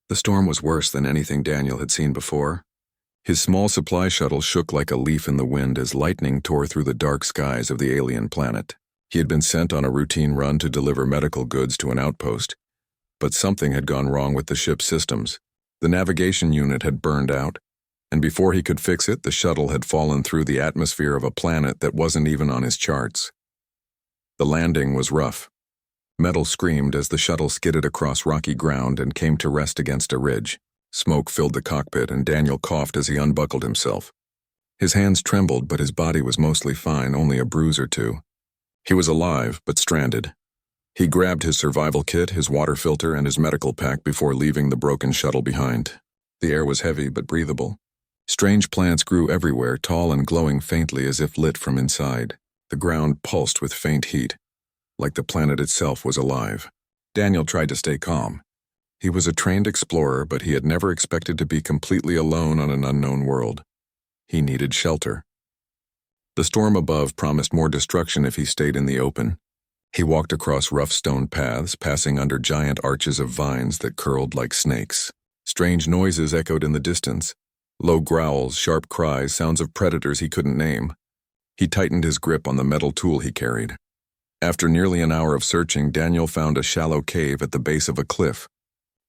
The storm was worse than anything Daniel had seen before. His small supply shuttle shook like a leaf in the wind as lightning tore through the dark skies of the alien planet. He had been sent on a routine run to deliver medical goods to an outpost, but something had gone wrong with the ship's systems. The navigation unit had burned out, and before he could fix it, the shuttle had fallen through the atmosphere of a planet that wasn't even on his charts. The landing was rough. Metal screamed as the shuttle skidded across rocky ground and came to rest against a ridge. Smoke filled the cockpit, and Daniel coughed as he unbuckled himself. His hands trembled, but his body was mostly fine, only a bruise or two. He was alive, but stranded. He grabbed his survival kit, his water filter, and his medical pack before leaving the broken shuttle behind. The air was heavy but breathable. Strange plants grew everywhere, tall and glowing faintly as if lit from inside. The ground pulsed with faint heat, like the planet itself was alive. Daniel tried to stay calm. He was a trained explorer, but he had never expected to be completely alone on an unknown world. He needed shelter. The storm above promised more destruction if he stayed in the open. He walked across rough stone paths, passing under giant arches of vines that curled like snakes. Strange noises echoed in the distance. Low growls, sharp cries, sounds of predators he couldn't name. He tightened his grip on the metal tool he carried. After nearly an hour of searching, Daniel found a shallow cave at the base of a cliff.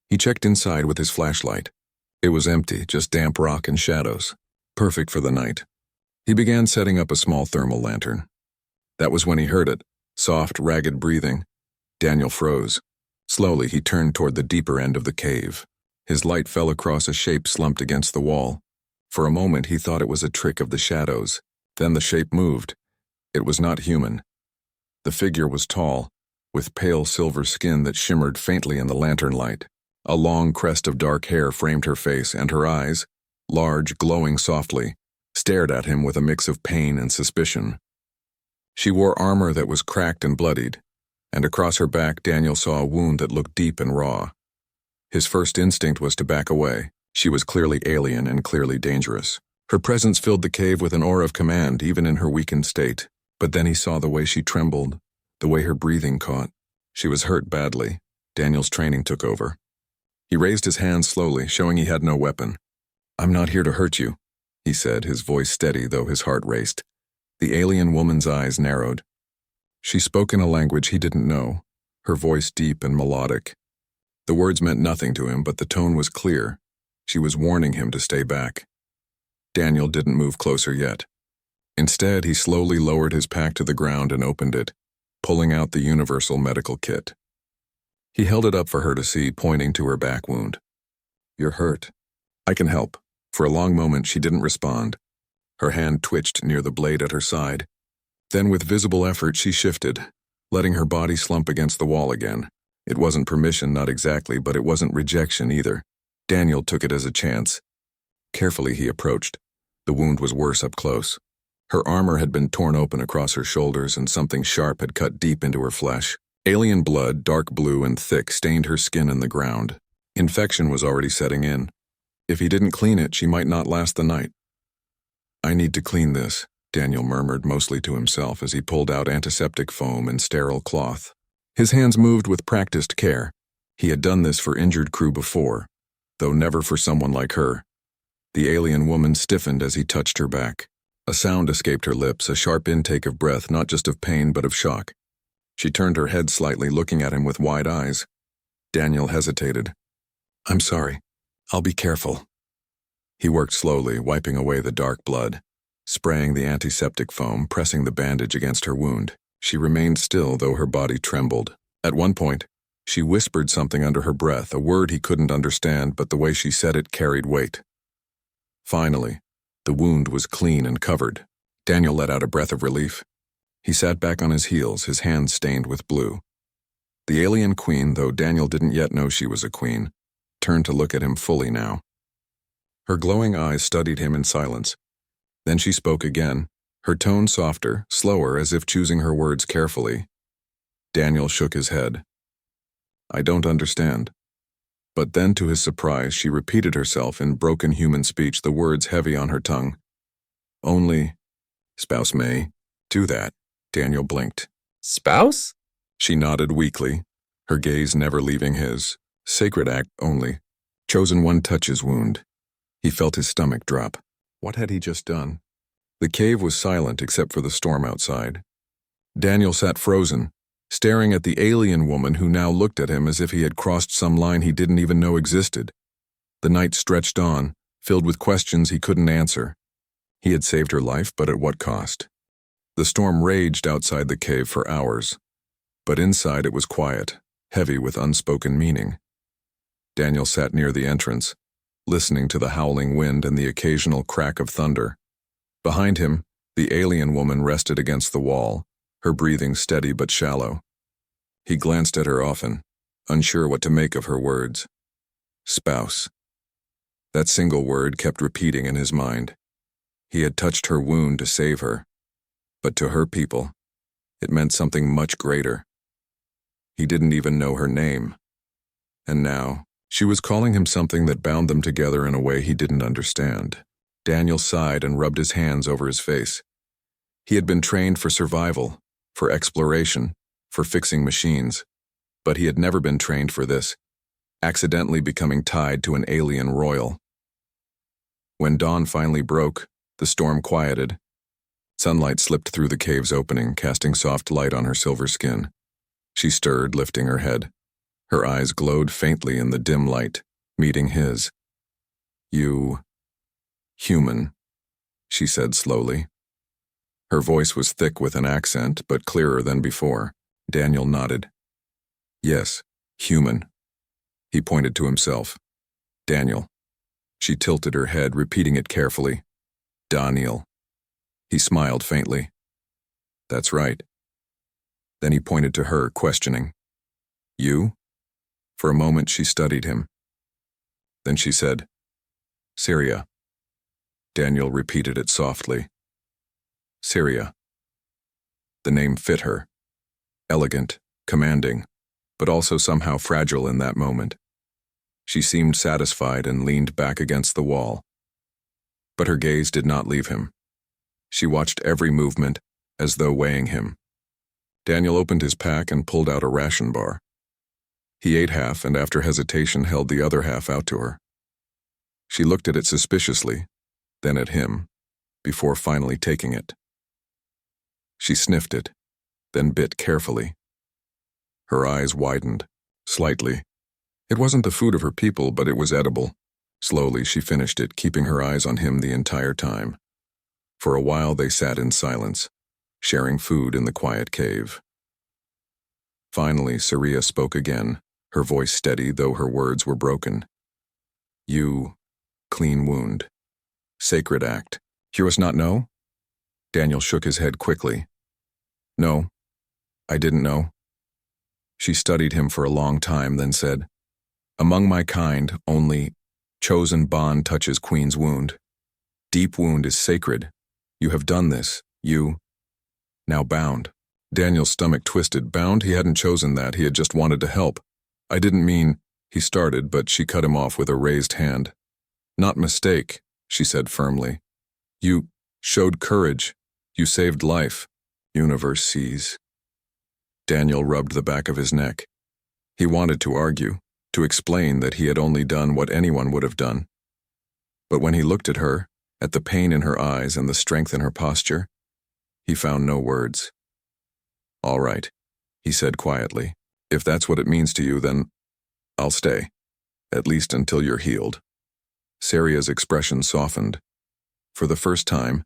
He checked inside with his flashlight. It was empty, just damp rock and shadows. Perfect for the night. He began setting up a small thermal lantern. That was when he heard it. Soft, ragged breathing. Daniel froze. Slowly, he turned toward the deeper end of the cave. His light fell across a shape slumped against the wall. For a moment, he thought it was a trick of the shadows. Then the shape moved. It was not human. The figure was tall, with pale silver skin that shimmered faintly in the lantern light. A long crest of dark hair framed her face, and her eyes, large, glowing softly, stared at him with a mix of pain and suspicion. She wore armor that was cracked and bloodied, and across her back Daniel saw a wound that looked deep and raw. His first instinct was to back away. She was clearly alien and clearly dangerous. Her presence filled the cave with an aura of command, even in her weakened state. But then he saw the way she trembled, the way her breathing caught. She was hurt badly. Daniel's training took over. He raised his hand slowly, showing he had no weapon. "I'm not here to hurt you," he said, his voice steady though his heart raced. The alien woman's eyes narrowed. She spoke in a language he didn't know, her voice deep and melodic. The words meant nothing to him, but the tone was clear. She was warning him to stay back. Daniel didn't move closer yet. Instead, he slowly lowered his pack to the ground and opened it, pulling out the universal medical kit. He held it up for her to see, pointing to her back wound. "You're hurt. I can help." For a long moment, she didn't respond. Her hand twitched near the blade at her side. Then, with visible effort, she shifted, letting her body slump against the wall again. It wasn't permission, not exactly, but it wasn't rejection either. Daniel took it as a chance. Carefully, he approached. The wound was worse up close. Her armor had been torn open across her shoulders, and something sharp had cut deep into her flesh. Alien blood, dark blue and thick, stained her skin and the ground. Infection was already setting in. If he didn't clean it, she might not last the night. "I need to clean this," Daniel murmured, mostly to himself, as he pulled out antiseptic foam and sterile cloth. His hands moved with practiced care. He had done this for injured crew before, though never for someone like her. The alien woman stiffened as he touched her back. A sound escaped her lips, a sharp intake of breath, not just of pain but of shock. She turned her head slightly, looking at him with wide eyes. Daniel hesitated. "I'm sorry. I'll be careful." He worked slowly, wiping away the dark blood, spraying the antiseptic foam, pressing the bandage against her wound. She remained still, though her body trembled. At one point, she whispered something under her breath, a word he couldn't understand, but the way she said it carried weight. Finally, the wound was clean and covered. Daniel let out a breath of relief. He sat back on his heels, his hands stained with blue. The alien queen, though Daniel didn't yet know she was a queen, turned to look at him fully now. Her glowing eyes studied him in silence. Then she spoke again, her tone softer, slower, as if choosing her words carefully. Daniel shook his head. "I don't understand." But then, to his surprise, she repeated herself in broken human speech, the words heavy on her tongue. "Only spouse may do that." Daniel blinked. "Spouse?" She nodded weakly, her gaze never leaving his. "Sacred act only. Chosen One touched his wound. He felt his stomach drop. What had he just done? The cave was silent except for the storm outside. Daniel sat frozen, staring at the alien woman who now looked at him as if he had crossed some line he didn't even know existed. The night stretched on, filled with questions he couldn't answer. He had saved her life, but at what cost? The storm raged outside the cave for hours, but inside it was quiet, heavy with unspoken meaning. Daniel sat near the entrance, listening to the howling wind and the occasional crack of thunder. Behind him, the alien woman rested against the wall, her breathing steady but shallow. He glanced at her often, unsure what to make of her words. Spouse. That single word kept repeating in his mind. He had touched her wound to save her, but to her people, it meant something much greater. He didn't even know her name. And now, she was calling him something that bound them together in a way he didn't understand. Daniel sighed and rubbed his hands over his face. He had been trained for survival, for exploration, for fixing machines, but he had never been trained for this, accidentally becoming tied to an alien royal. When dawn finally broke, the storm quieted. Sunlight slipped through the cave's opening, casting soft light on her silver skin. She stirred, lifting her head. Her eyes glowed faintly in the dim light, meeting his. You... human, she said slowly. Her voice was thick with an accent, but clearer than before. Daniel nodded. Yes, human. He pointed to himself. Daniel. She tilted her head, repeating it carefully. Daniel. He smiled faintly. That's right. Then he pointed to her, questioning. You? For a moment she studied him. Then she said, Syria. Daniel repeated it softly. Syria. The name fit her. Elegant, commanding, but also somehow fragile in that moment. She seemed satisfied and leaned back against the wall. But her gaze did not leave him. She watched every movement, as though weighing him. Daniel opened his pack and pulled out a ration bar. He ate half and after hesitation held the other half out to her. She looked at it suspiciously, then at him, before finally taking it. She sniffed it, then bit carefully. Her eyes widened, slightly. It wasn't the food of her people, but it was edible. Slowly she finished it, keeping her eyes on him the entire time. For a while they sat in silence, sharing food in the quiet cave. Finally, Syria spoke again, her voice steady though her words were broken. You, clean wound. Sacred act. You must not know? Daniel shook his head quickly. No, I didn't know. She studied him for a long time, then said, Among my kind, only chosen bond touches queen's wound. Deep wound is sacred. You have done this, you. Now bound. Daniel's stomach twisted. Bound? He hadn't chosen that, he had just wanted to help. I didn't mean, he started, but she cut him off with a raised hand. Not mistake, she said firmly. You showed courage. You saved life. Universe sees. Daniel rubbed the back of his neck. He wanted to argue, to explain that he had only done what anyone would have done. But when he looked at her, at the pain in her eyes and the strength in her posture, he found no words. All right, he said quietly. If that's what it means to you, then I'll stay, at least until you're healed. Syria's expression softened. For the first time,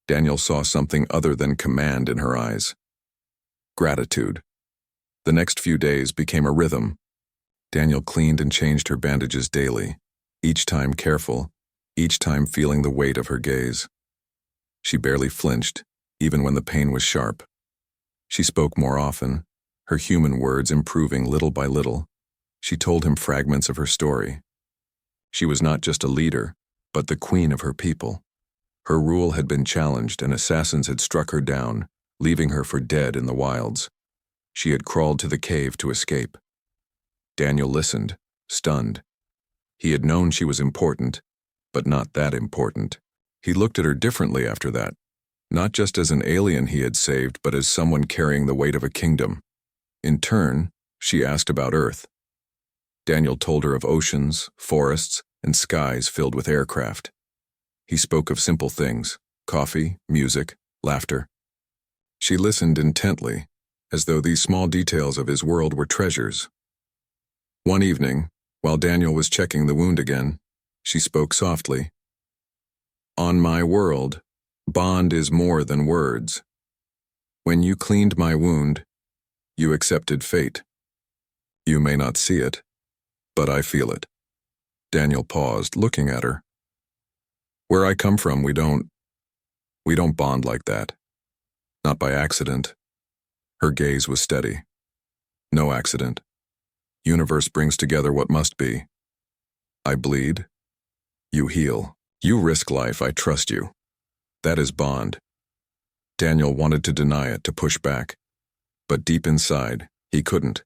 Daniel saw something other than command in her eyes. Gratitude. The next few days became a rhythm. Daniel cleaned and changed her bandages daily, each time careful, each time feeling the weight of her gaze. She barely flinched, even when the pain was sharp. She spoke more often, her human words improving little by little. She told him fragments of her story. She was not just a leader, but the queen of her people. Her rule had been challenged and assassins had struck her down, leaving her for dead in the wilds. She had crawled to the cave to escape. Daniel listened, stunned. He had known she was important, but not that important. He looked at her differently after that, not just as an alien he had saved, but as someone carrying the weight of a kingdom. In turn, she asked about Earth. Daniel told her of oceans, forests, and skies filled with aircraft. He spoke of simple things: coffee, music, laughter. She listened intently, as though these small details of his world were treasures. One evening, while Daniel was checking the wound again, she spoke softly. "On my world, bond is more than words. When you cleaned my wound, you accepted fate. You may not see it, but I feel it." Daniel paused, looking at her. "Where I come from, we don't bond like that. Not by accident." Her gaze was steady. "No accident. Universe brings together what must be. I bleed. You heal. You risk life, I trust you. That is bond." Daniel wanted to deny it, to push back. But deep inside, he couldn't.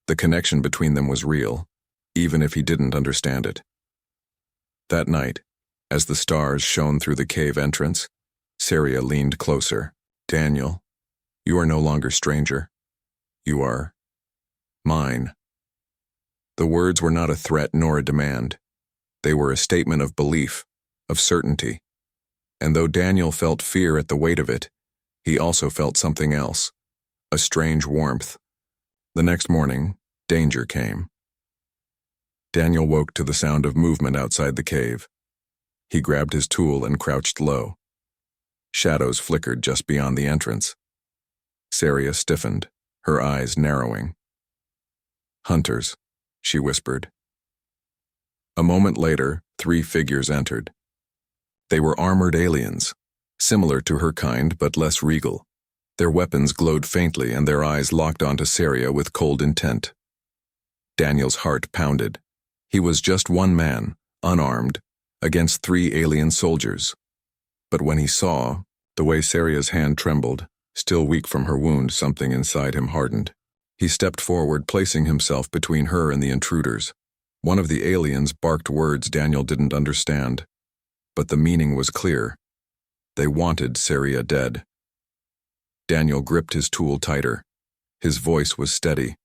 The connection between them was real, even if he didn't understand it. That night, as the stars shone through the cave entrance, Saria leaned closer. "Daniel, you are no longer stranger. You are mine." The words were not a threat nor a demand. They were a statement of belief, of certainty. And though Daniel felt fear at the weight of it, he also felt something else, a strange warmth. The next morning, danger came. Daniel woke to the sound of movement outside the cave. He grabbed his tool and crouched low. Shadows flickered just beyond the entrance. Saria stiffened, her eyes narrowing. "Hunters," she whispered. A moment later, 3 figures entered. They were armored aliens, similar to her kind but less regal. Their weapons glowed faintly and their eyes locked onto Saria with cold intent. Daniel's heart pounded. He was just one man, unarmed, against 3 alien soldiers. But when he saw the way Saria's hand trembled, still weak from her wound, something inside him hardened. He stepped forward, placing himself between her and the intruders. One of the aliens barked words Daniel didn't understand, but the meaning was clear. They wanted Saria dead. Daniel gripped his tool tighter. His voice was steady.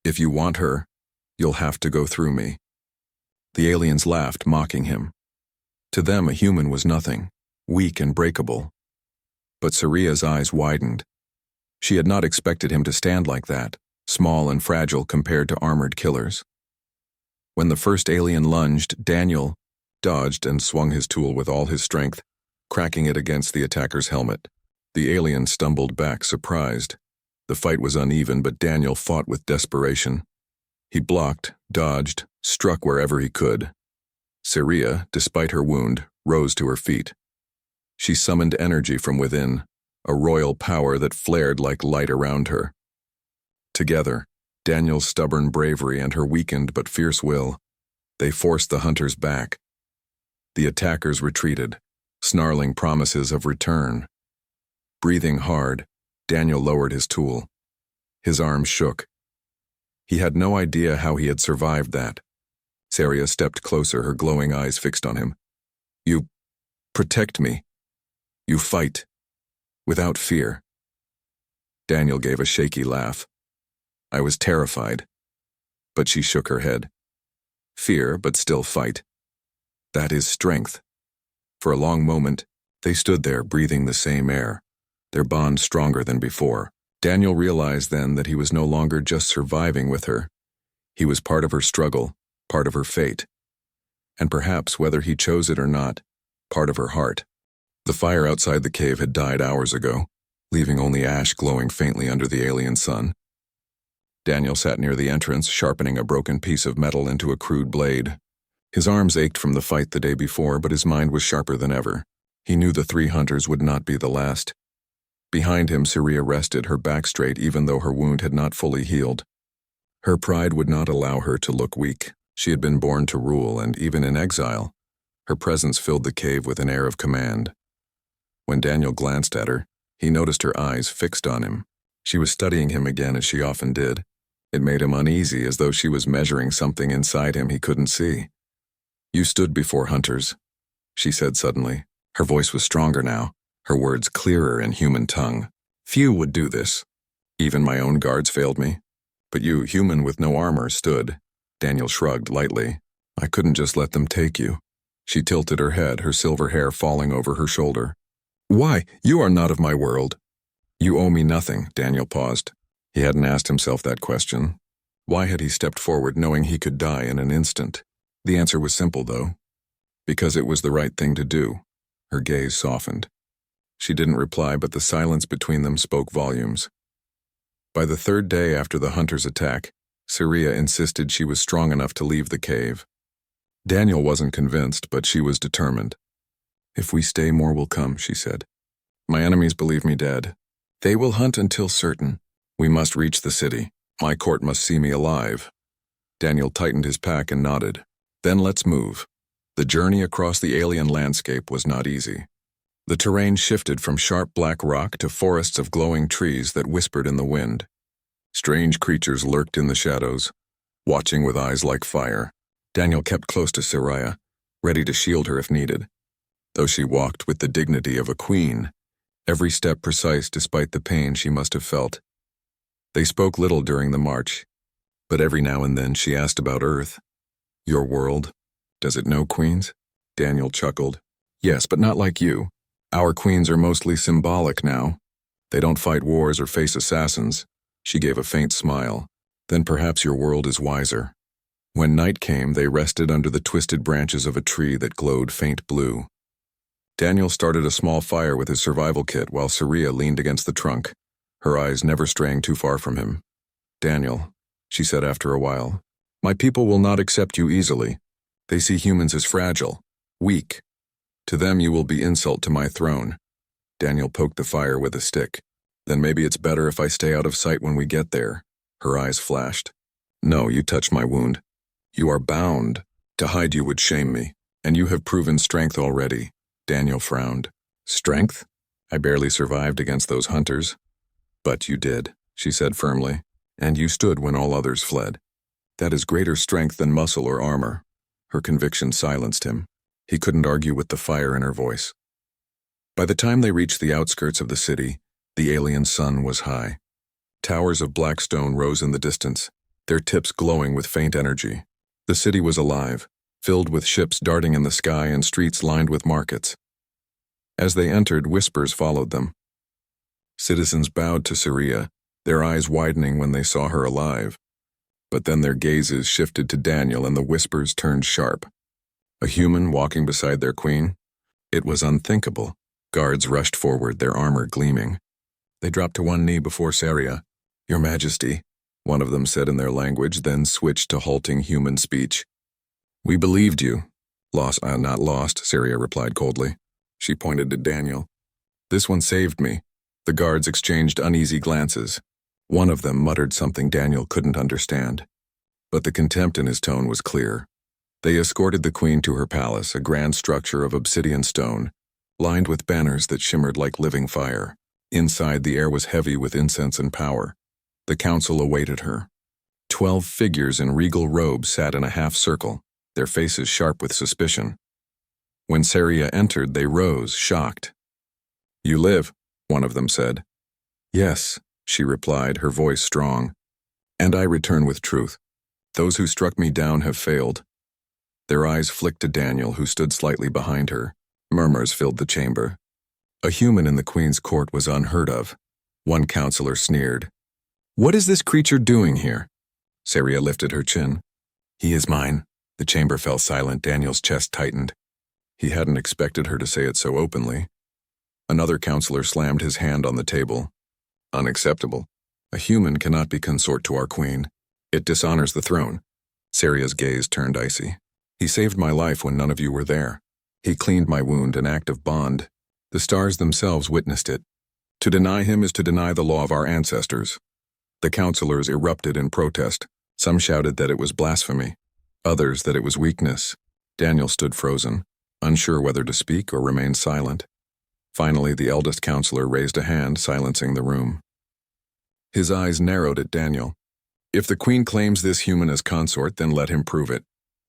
"If you want her, you'll have to go through me." The aliens laughed, mocking him. To them, a human was nothing, weak and breakable. But Saria's eyes widened. She had not expected him to stand like that, small and fragile compared to armored killers. When the first alien lunged, Daniel dodged and swung his tool with all his strength, cracking it against the attacker's helmet. The alien stumbled back, surprised. The fight was uneven, but Daniel fought with desperation. He blocked, dodged, struck wherever he could. Saria, despite her wound, rose to her feet. She summoned energy from within, a royal power that flared like light around her. Together, Daniel's stubborn bravery and her weakened but fierce will, they forced the hunters back. The attackers retreated, snarling promises of return. Breathing hard, Daniel lowered his tool. His arms shook. He had no idea how he had survived that. Saria stepped closer, her glowing eyes fixed on him. "You protect me. You fight. Without fear." Daniel gave a shaky laugh. "I was terrified." But she shook her head. "Fear, but still fight. That is strength." For a long moment, they stood there breathing the same air, their bond stronger than before. Daniel realized then that he was no longer just surviving with her. He was part of her struggle, part of her fate. And perhaps, whether he chose it or not, part of her heart. The fire outside the cave had died hours ago, leaving only ash glowing faintly under the alien sun. Daniel sat near the entrance, sharpening a broken piece of metal into a crude blade. His arms ached from the fight the day before, but his mind was sharper than ever. He knew the 3 hunters would not be the last. Behind him, Saria rested, her back straight even though her wound had not fully healed. Her pride would not allow her to look weak. She had been born to rule, and even in exile, her presence filled the cave with an air of command. When Daniel glanced at her, he noticed her eyes fixed on him. She was studying him again, as she often did. It made him uneasy, as though she was measuring something inside him he couldn't see. "You stood before hunters," she said suddenly. Her voice was stronger now, her words clearer in human tongue. "Few would do this. Even my own guards failed me. But you, human with no armor, stood. Daniel shrugged lightly. I couldn't just let them take you. She tilted her head, her silver hair falling over her shoulder. Why? You are not of my world. You owe me nothing, Daniel paused. He hadn't asked himself that question. Why had he stepped forward knowing he could die in an instant? The answer was simple, though. Because it was the right thing to do. Her gaze softened. She didn't reply, but the silence between them spoke volumes. By the third day after the hunter's attack, Saria insisted she was strong enough to leave the cave. Daniel wasn't convinced, but she was determined. If we stay, more will come, she said. My enemies believe me dead. They will hunt until certain. We must reach the city. My court must see me alive. Daniel tightened his pack and nodded. Then let's move. The journey across the alien landscape was not easy. The terrain shifted from sharp black rock to forests of glowing trees that whispered in the wind. Strange creatures lurked in the shadows, watching with eyes like fire. Daniel kept close to Saria, ready to shield her if needed. Though she walked with the dignity of a queen, every step precise despite the pain she must have felt. They spoke little during the march, but every now and then she asked about Earth. Your world? Does it know queens? Daniel chuckled. Yes, but not like you. Our queens are mostly symbolic now. They don't fight wars or face assassins. She gave a faint smile. Then perhaps your world is wiser. When night came, they rested under the twisted branches of a tree that glowed faint blue. Daniel started a small fire with his survival kit while Saria leaned against the trunk, her eyes never straying too far from him. Daniel, she said after a while, my people will not accept you easily. They see humans as fragile, weak. To them you will be insult to my throne. Daniel poked the fire with a stick. Then maybe it's better if I stay out of sight when we get there. Her eyes flashed. No, you touched my wound. You are bound. To hide you would shame me, and you have proven strength already. Daniel frowned. Strength? I barely survived against those hunters. But you did, she said firmly, and you stood when all others fled. That is greater strength than muscle or armor. Her conviction silenced him. He couldn't argue with the fire in her voice. By the time they reached the outskirts of the city, the alien sun was high. Towers of black stone rose in the distance, their tips glowing with faint energy. The city was alive, filled with ships darting in the sky and streets lined with markets. As they entered, whispers followed them. Citizens bowed to Saria, their eyes widening when they saw her alive. But then their gazes shifted to Daniel and the whispers turned sharp. A human walking beside their queen? It was unthinkable. Guards rushed forward, their armor gleaming. They dropped to one knee before Saria. Your Majesty, one of them said in their language, then switched to halting human speech. We believed you. Not lost, Saria replied coldly. She pointed to Daniel. This one saved me. The guards exchanged uneasy glances. One of them muttered something Daniel couldn't understand. But the contempt in his tone was clear. They escorted the queen to her palace, a grand structure of obsidian stone, lined with banners that shimmered like living fire. Inside, the air was heavy with incense and power. The council awaited her. 12 figures in regal robes sat in a half-circle, their faces sharp with suspicion. When Saria entered, they rose, shocked. You live, one of them said. Yes, she replied, her voice strong. And I return with truth. Those who struck me down have failed. Their eyes flicked to Daniel, who stood slightly behind her. Murmurs filled the chamber. A human in the queen's court was unheard of. One counselor sneered. What is this creature doing here? Saria lifted her chin. He is mine. The chamber fell silent. Daniel's chest tightened. He hadn't expected her to say it so openly. Another counselor slammed his hand on the table. Unacceptable. A human cannot be consort to our queen. It dishonors the throne. Saria's gaze turned icy. He saved my life when none of you were there. He cleaned my wound, an act of bond. The stars themselves witnessed it. To deny him is to deny the law of our ancestors. The counselors erupted in protest. Some shouted that it was blasphemy. Others that it was weakness. Daniel stood frozen, unsure whether to speak or remain silent. Finally, the eldest counselor raised a hand, silencing the room. His eyes narrowed at Daniel. If the queen claims this human as consort, then let him prove it.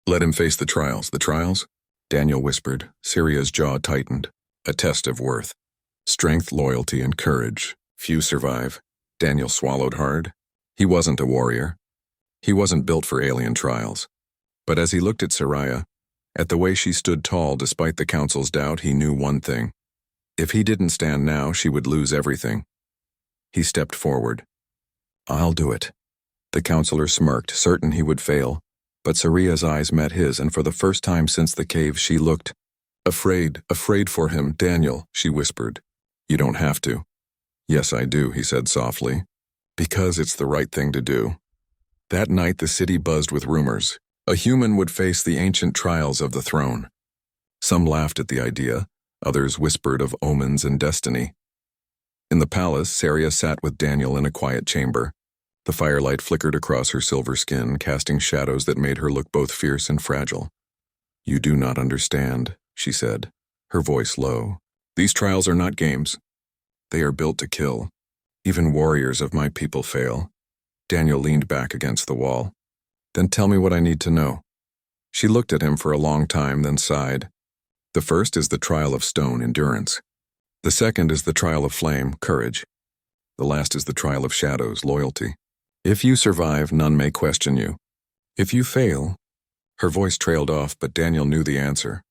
Let him face the trials. The trials? Daniel whispered. Saria's jaw tightened. A test of worth. Strength, loyalty, and courage. Few survive. Daniel swallowed hard. He wasn't a warrior. He wasn't built for alien trials. But as he looked at Soraya, at the way she stood tall despite the council's doubt, he knew one thing. If he didn't stand now, she would lose everything. He stepped forward. "I'll do it." The counselor smirked, certain he would fail, but Soraya's eyes met his, and for the first time since the cave she looked afraid for him. "Daniel," she whispered. "You don't have to." "Yes, I do," he said softly. "Because it's the right thing to do." That night the city buzzed with rumors. A human would face the ancient trials of the throne. Some laughed at the idea, others whispered of omens and destiny. In the palace, Saria sat with Daniel in a quiet chamber. The firelight flickered across her silver skin, casting shadows that made her look both fierce and fragile. "You do not understand," she said, her voice low. "These trials are not games. They are built to kill. Even warriors of my people fail." Daniel leaned back against the wall. "Then tell me what I need to know." She looked at him for a long time, then sighed. "The first is the trial of stone, endurance. The second is the trial of flame, courage. The last is the trial of shadows, loyalty. If you survive, none may question you. If you fail—" Her voice trailed off, but Daniel knew the answer.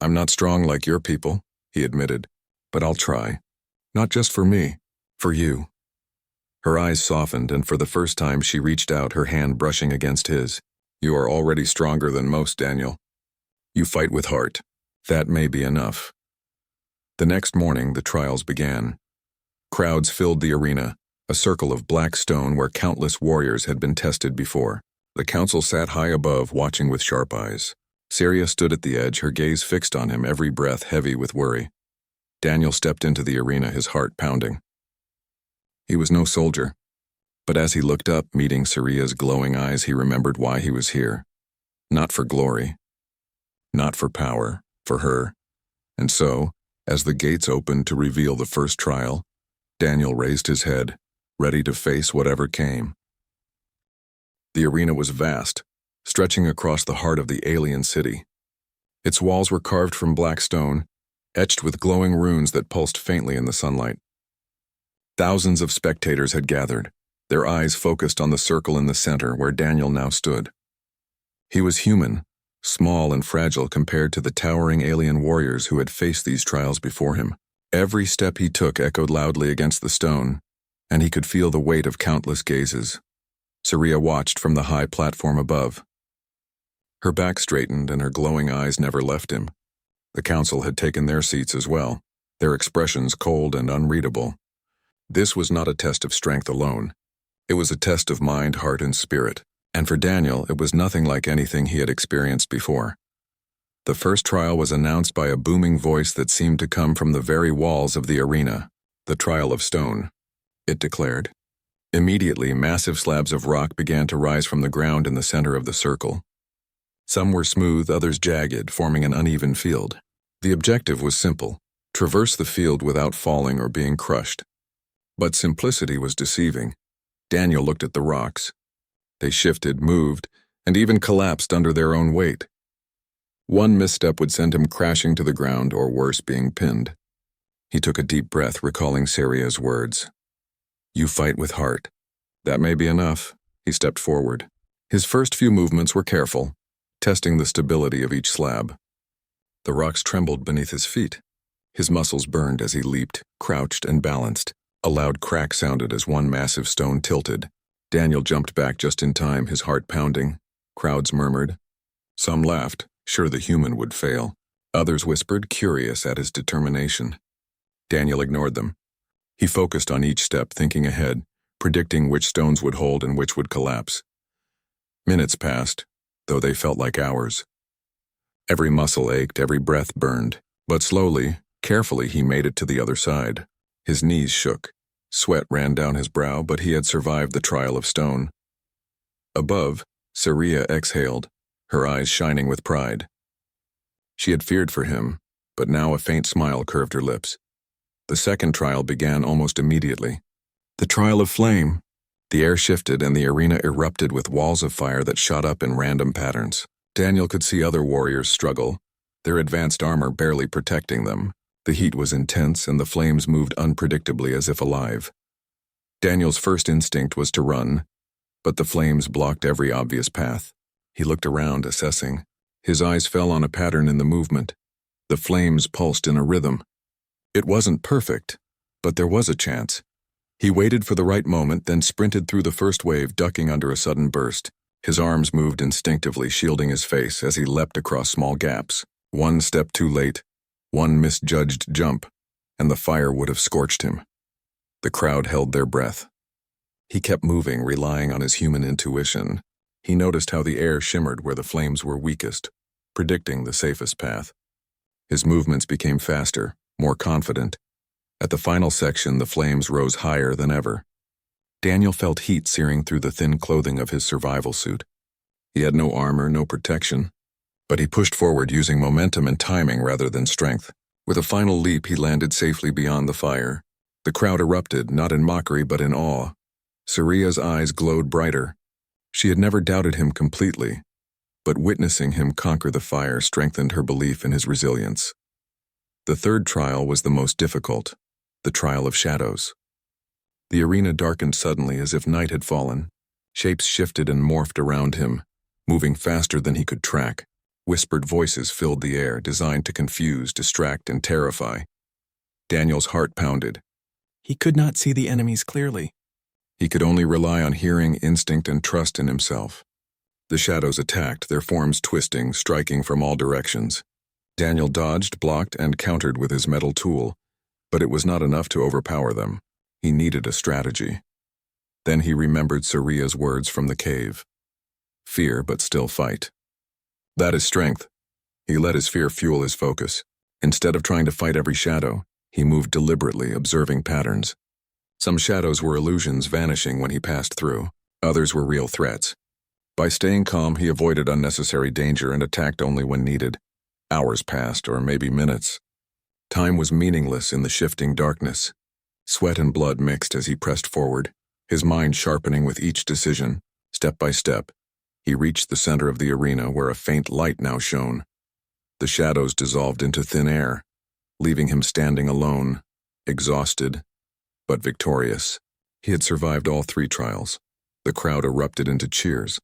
"I'm not strong like your people," he admitted, "but I'll try. Not just for me, for you." Her eyes softened, and for the first time she reached out, her hand brushing against his. "You are already stronger than most, Daniel. You fight with heart. That may be enough." The next morning, the trials began. Crowds filled the arena, a circle of black stone where countless warriors had been tested before. The council sat high above, watching with sharp eyes. Saria stood at the edge, her gaze fixed on him, every breath heavy with worry. Daniel stepped into the arena, his heart pounding. He was no soldier, but as he looked up, meeting Saria's glowing eyes, he remembered why he was here. Not for glory, not for power, for her. And so, as the gates opened to reveal the first trial, Daniel raised his head, ready to face whatever came. The arena was vast, stretching across the heart of the alien city. Its walls were carved from black stone, etched with glowing runes that pulsed faintly in the sunlight. Thousands of spectators had gathered, their eyes focused on the circle in the center where Daniel now stood. He was human, small and fragile compared to the towering alien warriors who had faced these trials before him. Every step he took echoed loudly against the stone, and he could feel the weight of countless gazes. Saria watched from the high platform above. Her back straightened and her glowing eyes never left him. The council had taken their seats as well, their expressions cold and unreadable. This was not a test of strength alone. It was a test of mind, heart, and spirit, and for Daniel, it was nothing like anything he had experienced before. The first trial was announced by a booming voice that seemed to come from the very walls of the arena. "The trial of stone," it declared. Immediately, massive slabs of rock began to rise from the ground in the center of the circle. Some were smooth, others jagged, forming an uneven field. The objective was simple: traverse the field without falling or being crushed. But simplicity was deceiving. Daniel looked at the rocks. They shifted, moved, and even collapsed under their own weight. One misstep would send him crashing to the ground, or worse, being pinned. He took a deep breath, recalling Saria's words. "You fight with heart. That may be enough." He stepped forward. His first few movements were careful, testing the stability of each slab. The rocks trembled beneath his feet. His muscles burned as he leaped, crouched, and balanced. A loud crack sounded as one massive stone tilted. Daniel jumped back just in time, his heart pounding. Crowds murmured. Some laughed, sure the human would fail. Others whispered, curious at his determination. Daniel ignored them. He focused on each step, thinking ahead, predicting which stones would hold and which would collapse. Minutes passed, though they felt like hours. Every muscle ached, every breath burned, but slowly, carefully he made it to the other side. His knees shook. Sweat ran down his brow, but he had survived the trial of stone. Above, Saria exhaled, her eyes shining with pride. She had feared for him, but now a faint smile curved her lips. The second trial began almost immediately. The trial of flame. The air shifted and the arena erupted with walls of fire that shot up in random patterns. Daniel could see other warriors struggle, their advanced armor barely protecting them. The heat was intense and the flames moved unpredictably as if alive. Daniel's first instinct was to run, but the flames blocked every obvious path. He looked around, assessing. His eyes fell on a pattern in the movement. The flames pulsed in a rhythm. It wasn't perfect, but there was a chance. He waited for the right moment, then sprinted through the first wave, ducking under a sudden burst. His arms moved instinctively, shielding his face as he leapt across small gaps. One step too late, one misjudged jump, and the fire would have scorched him. The crowd held their breath. He kept moving, relying on his human intuition. He noticed how the air shimmered where the flames were weakest, predicting the safest path. His movements became faster, more confident. At the final section, the flames rose higher than ever. Daniel felt heat searing through the thin clothing of his survival suit. He had no armor, no protection, but he pushed forward using momentum and timing rather than strength. With a final leap, he landed safely beyond the fire. The crowd erupted, not in mockery but in awe. Saria's eyes glowed brighter. She had never doubted him completely, but witnessing him conquer the fire strengthened her belief in his resilience. The third trial was the most difficult, the trial of shadows. The arena darkened suddenly as if night had fallen. Shapes shifted and morphed around him, moving faster than he could track. Whispered voices filled the air, designed to confuse, distract, and terrify. Daniel's heart pounded. He could not see the enemies clearly. He could only rely on hearing, instinct, and trust in himself. The shadows attacked, their forms twisting, striking from all directions. Daniel dodged, blocked, and countered with his metal tool, but it was not enough to overpower them. He needed a strategy. Then he remembered Saria's words from the cave. Fear, but still fight. That is strength. He let his fear fuel his focus. Instead of trying to fight every shadow, he moved deliberately, observing patterns. Some shadows were illusions vanishing when he passed through. Others were real threats. By staying calm, he avoided unnecessary danger and attacked only when needed. Hours passed, or maybe minutes. Time was meaningless in the shifting darkness. Sweat and blood mixed as he pressed forward, his mind sharpening with each decision. Step by step, he reached the center of the arena where a faint light now shone. The shadows dissolved into thin air, leaving him standing alone, exhausted, but victorious. He had survived all three trials. The crowd erupted into cheers.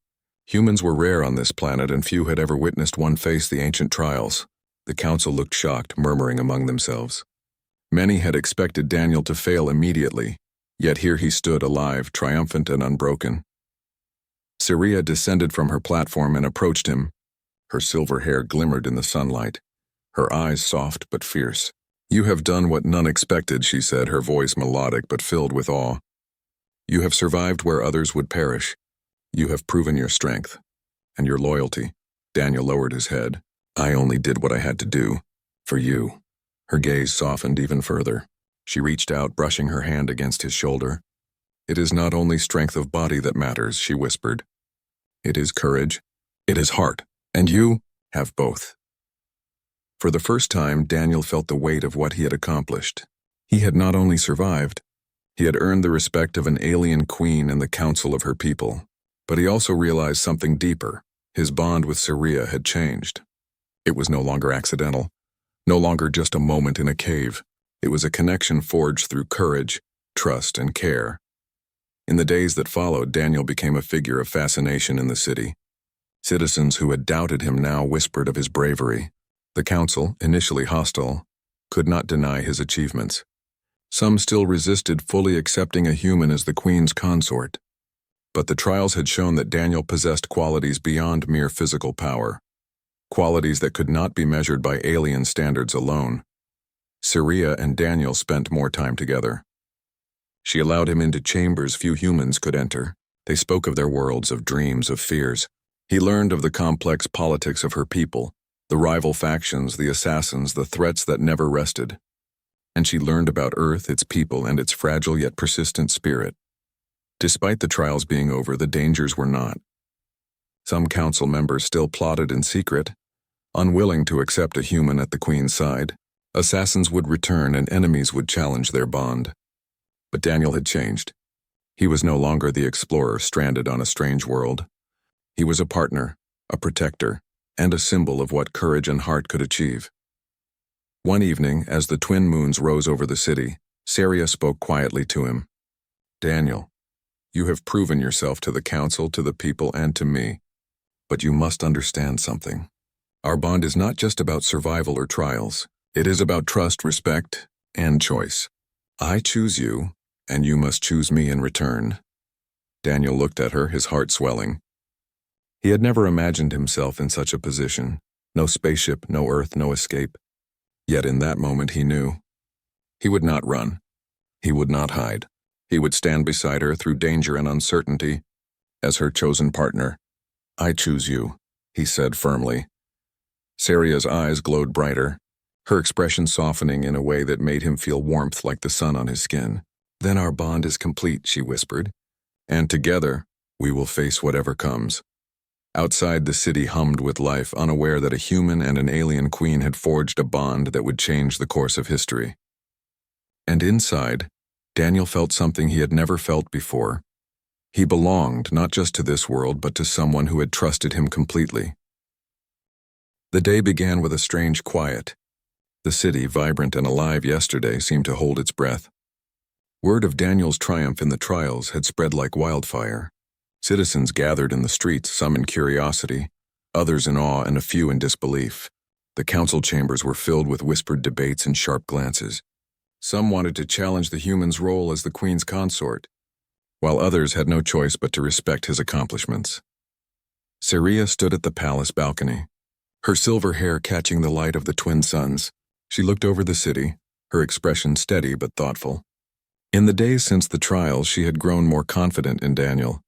Humans were rare on this planet, and few had ever witnessed one face the ancient trials. The council looked shocked, murmuring among themselves. Many had expected Daniel to fail immediately, yet here he stood alive, triumphant and unbroken. Saria descended from her platform and approached him. Her silver hair glimmered in the sunlight, her eyes soft but fierce. "You have done what none expected," she said, her voice melodic but filled with awe. "You have survived where others would perish. You have proven your strength and your loyalty." Daniel lowered his head. "I only did what I had to do. For you." Her gaze softened even further. She reached out, brushing her hand against his shoulder. "It is not only strength of body that matters," she whispered. "It is courage. It is heart. And you have both." For the first time, Daniel felt the weight of what he had accomplished. He had not only survived, he had earned the respect of an alien queen and the council of her people. But he also realized something deeper. His bond with Saria had changed. It was no longer accidental, no longer just a moment in a cave. It was a connection forged through courage, trust, and care. In the days that followed, Daniel became a figure of fascination in the city. Citizens who had doubted him now whispered of his bravery. The council, initially hostile, could not deny his achievements. Some still resisted fully accepting a human as the queen's consort. But the trials had shown that Daniel possessed qualities beyond mere physical power, qualities that could not be measured by alien standards alone. Saria and Daniel spent more time together. She allowed him into chambers few humans could enter. They spoke of their worlds, of dreams, of fears. He learned of the complex politics of her people, the rival factions, the assassins, the threats that never rested. And she learned about Earth, its people, and its fragile yet persistent spirit. Despite the trials being over, the dangers were not. Some council members still plotted in secret, unwilling to accept a human at the queen's side. Assassins would return and enemies would challenge their bond. But Daniel had changed. He was no longer the explorer stranded on a strange world. He was a partner, a protector, and a symbol of what courage and heart could achieve. One evening, as the twin moons rose over the city, Saria spoke quietly to him. "Daniel, You have proven yourself to the council, to the people, and to me. But you must understand something. Our bond is not just about survival or trials. It is about trust, respect, and choice. I choose you, and you must choose me in return." Daniel looked at her, his heart swelling. He had never imagined himself in such a position. No spaceship, no Earth, no escape. Yet in that moment he knew. He would not run. He would not hide. He would stand beside her through danger and uncertainty as her chosen partner. "I choose you," he said firmly. Saria's eyes glowed brighter, her expression softening in a way that made him feel warmth like the sun on his skin. "Then our bond is complete," she whispered. "And together, we will face whatever comes." Outside, the city hummed with life, unaware that a human and an alien queen had forged a bond that would change the course of history. And inside, Daniel felt something he had never felt before. He belonged not just to this world, but to someone who had trusted him completely. The day began with a strange quiet. The city, vibrant and alive yesterday, seemed to hold its breath. Word of Daniel's triumph in the trials had spread like wildfire. Citizens gathered in the streets, some in curiosity, others in awe, and a few in disbelief. The council chambers were filled with whispered debates and sharp glances. Some wanted to challenge the human's role as the queen's consort, while others had no choice but to respect his accomplishments. Saria stood at the palace balcony, her silver hair catching the light of the twin suns. She looked over the city, her expression steady but thoughtful. In the days since the trials, she had grown more confident in Daniel,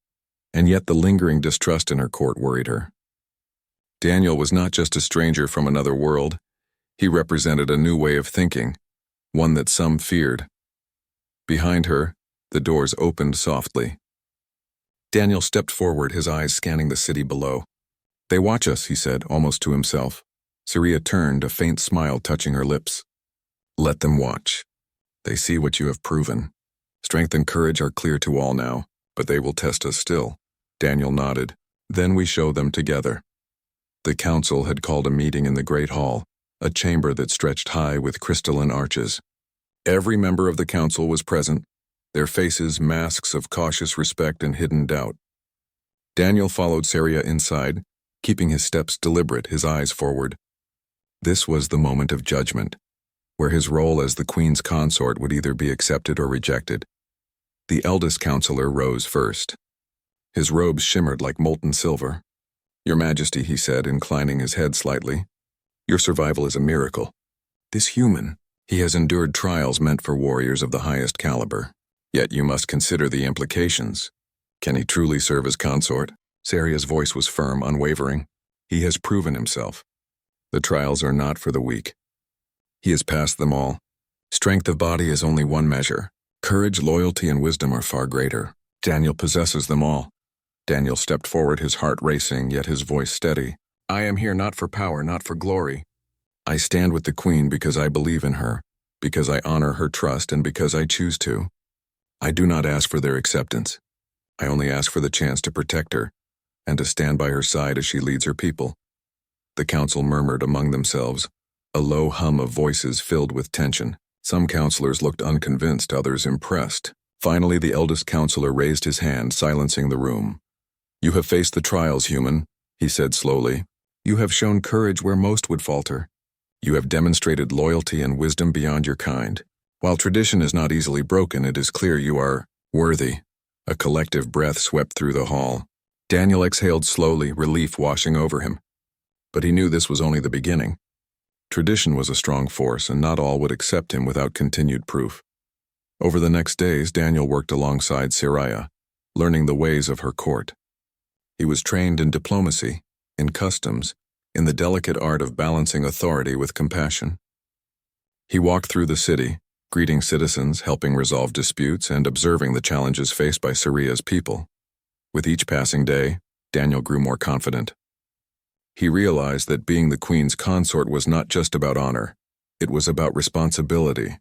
and yet the lingering distrust in her court worried her. Daniel was not just a stranger from another world. He represented a new way of thinking, one that some feared. Behind her, the doors opened softly. Daniel stepped forward, his eyes scanning the city below. "They watch us," he said, almost to himself. Saria turned, a faint smile touching her lips. "Let them watch. They see what you have proven. Strength and courage are clear to all now, but they will test us still." Daniel nodded. "Then we show them together." The council had called a meeting in the Great Hall, a chamber that stretched high with crystalline arches. Every member of the council was present, their faces masks of cautious respect and hidden doubt. Daniel followed Saria inside, keeping his steps deliberate, his eyes forward. This was the moment of judgment, where his role as the queen's consort would either be accepted or rejected. The eldest counselor rose first. His robes shimmered like molten silver. "Your Majesty," he said, inclining his head slightly, "your survival is a miracle. This human, he has endured trials meant for warriors of the highest caliber. Yet you must consider the implications. Can he truly serve as consort?" Saria's voice was firm, unwavering. "He has proven himself. The trials are not for the weak. He has passed them all. Strength of body is only one measure. Courage, loyalty, and wisdom are far greater. Daniel possesses them all." Daniel stepped forward, his heart racing, yet his voice steady. "I am here not for power, not for glory. I stand with the queen because I believe in her, because I honor her trust, and because I choose to. I do not ask for their acceptance. I only ask for the chance to protect her, and to stand by her side as she leads her people." The council murmured among themselves, a low hum of voices filled with tension. Some counselors looked unconvinced, others impressed. Finally, the eldest counselor raised his hand, silencing the room. "You have faced the trials, human," he said slowly. "You have shown courage where most would falter. You have demonstrated loyalty and wisdom beyond your kind. While tradition is not easily broken, it is clear you are worthy." A collective breath swept through the hall. Daniel exhaled slowly, relief washing over him. But he knew this was only the beginning. Tradition was a strong force, and not all would accept him without continued proof. Over the next days, Daniel worked alongside Saria, learning the ways of her court. He was trained in diplomacy, in customs, in the delicate art of balancing authority with compassion. He walked through the city, greeting citizens, helping resolve disputes, and observing the challenges faced by Saria's people. With each passing day, Daniel grew more confident. He realized that being the queen's consort was not just about honor, it was about responsibility.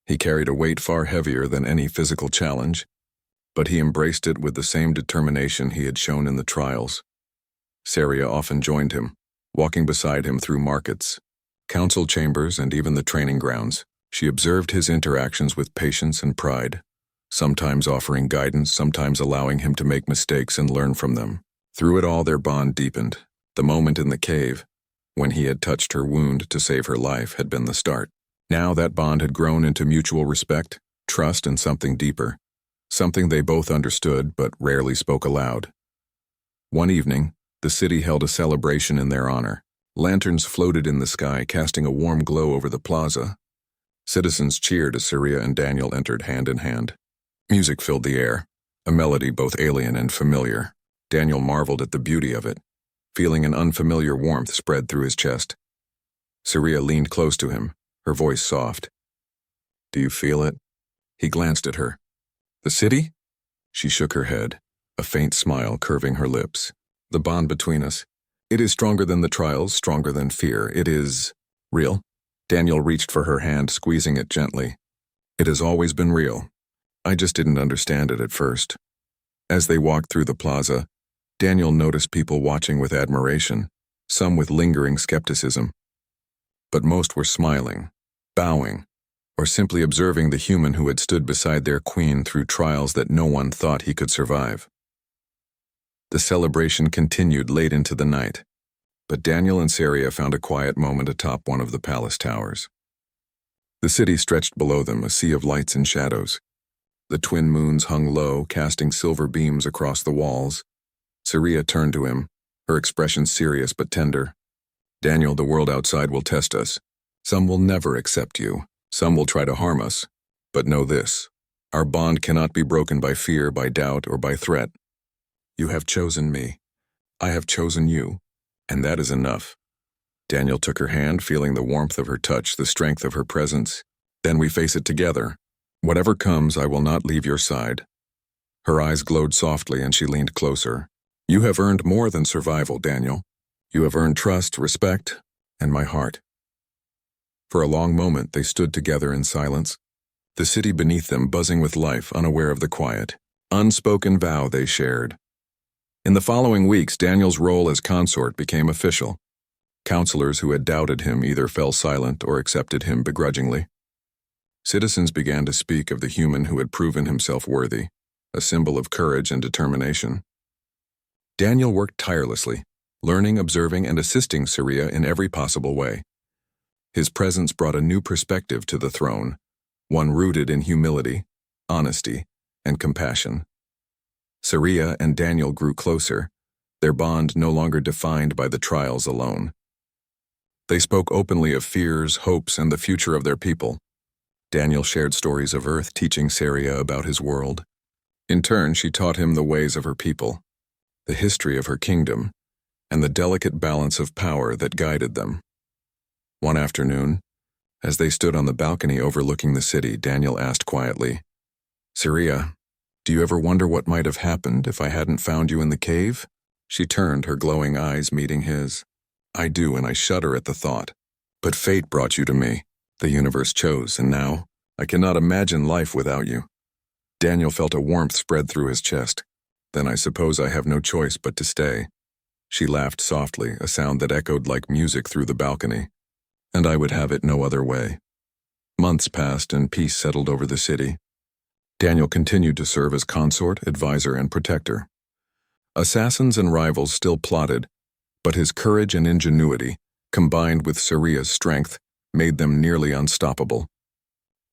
He carried a weight far heavier than any physical challenge, but he embraced it with the same determination he had shown in the trials. Saria often joined him, walking beside him through markets, council chambers, and even the training grounds. She observed his interactions with patience and pride, sometimes offering guidance, sometimes allowing him to make mistakes and learn from them. Through it all, their bond deepened. The moment in the cave, when he had touched her wound to save her life, had been the start. Now that bond had grown into mutual respect, trust, and something deeper, something they both understood but rarely spoke aloud. One evening, the city held a celebration in their honor. Lanterns floated in the sky, casting a warm glow over the plaza. Citizens cheered as Saria and Daniel entered hand in hand. Music filled the air, a melody both alien and familiar. Daniel marveled at the beauty of it, feeling an unfamiliar warmth spread through his chest. Saria leaned close to him, her voice soft. "Do you feel it?" He glanced at her. "The city?" She shook her head, a faint smile curving her lips. "The bond between us. It is stronger than the trials, stronger than fear. It is real." Daniel reached for her hand, squeezing it gently. "It has always been real. I just didn't understand it at first." As they walked through the plaza, Daniel noticed people watching with admiration, some with lingering skepticism. But most were smiling, bowing, or simply observing the human who had stood beside their queen through trials that no one thought he could survive. The celebration continued late into the night, but Daniel and Saria found a quiet moment atop one of the palace towers. The city stretched below them, a sea of lights and shadows. The twin moons hung low, casting silver beams across the walls. Saria turned to him, her expression serious but tender. "Daniel, the world outside will test us. Some will never accept you. Some will try to harm us. But know this: our bond cannot be broken by fear, by doubt, or by threat. You have chosen me. I have chosen you. And that is enough." Daniel took her hand, feeling the warmth of her touch, the strength of her presence. "Then we face it together. Whatever comes, I will not leave your side." Her eyes glowed softly and she leaned closer. "You have earned more than survival, Daniel. You have earned trust, respect, and my heart." For a long moment they stood together in silence, the city beneath them buzzing with life, unaware of the quiet, unspoken vow they shared. In the following weeks, Daniel's role as consort became official. Counselors who had doubted him either fell silent or accepted him begrudgingly. Citizens began to speak of the human who had proven himself worthy, a symbol of courage and determination. Daniel worked tirelessly, learning, observing, and assisting Saria in every possible way. His presence brought a new perspective to the throne, one rooted in humility, honesty, and compassion. Saria and Daniel grew closer, their bond no longer defined by the trials alone. They spoke openly of fears, hopes, and the future of their people. Daniel shared stories of Earth, teaching Saria about his world. In turn, she taught him the ways of her people, the history of her kingdom, and the delicate balance of power that guided them. One afternoon, as they stood on the balcony overlooking the city, Daniel asked quietly, "Saria, do you ever wonder what might have happened if I hadn't found you in the cave?" She turned, her glowing eyes meeting his. "I do, and I shudder at the thought. But fate brought you to me. The universe chose, and now I cannot imagine life without you." Daniel felt a warmth spread through his chest. "Then I suppose I have no choice but to stay." She laughed softly, a sound that echoed like music through the balcony. "And I would have it no other way." Months passed and peace settled over the city. Daniel continued to serve as consort, advisor, and protector. Assassins and rivals still plotted, but his courage and ingenuity, combined with Saria's strength, made them nearly unstoppable.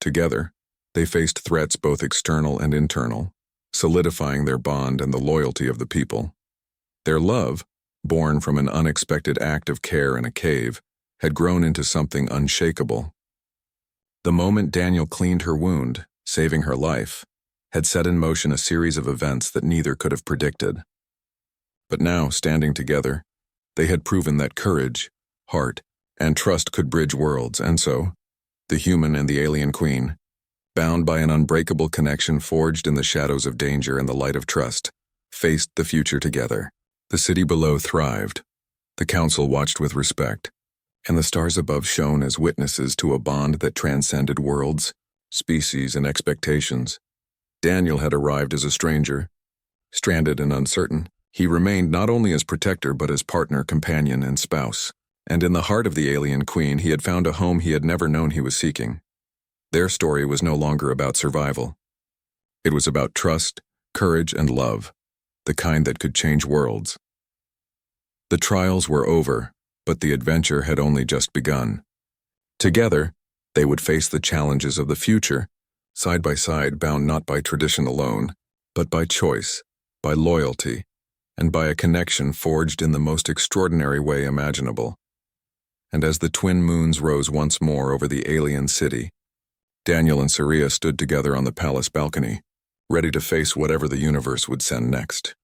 Together, they faced threats both external and internal, solidifying their bond and the loyalty of the people. Their love, born from an unexpected act of care in a cave, had grown into something unshakable. The moment Daniel cleaned her wound, saving her life, had set in motion a series of events that neither could have predicted. But now, standing together, they had proven that courage, heart, and trust could bridge worlds, and so, the human and the alien queen, bound by an unbreakable connection forged in the shadows of danger and the light of trust, faced the future together. The city below thrived, the council watched with respect, and the stars above shone as witnesses to a bond that transcended worlds, species, and expectations. Daniel had arrived as a stranger, stranded and uncertain. He remained not only as protector but as partner, companion, and spouse. And in the heart of the alien queen, he had found a home he had never known he was seeking. Their story was no longer about survival. It was about trust, courage, and love, the kind that could change worlds. The trials were over, but the adventure had only just begun. Together, they would face the challenges of the future, side by side, bound not by tradition alone, but by choice, by loyalty, and by a connection forged in the most extraordinary way imaginable. And as the twin moons rose once more over the alien city, Daniel and Saria stood together on the palace balcony, ready to face whatever the universe would send next.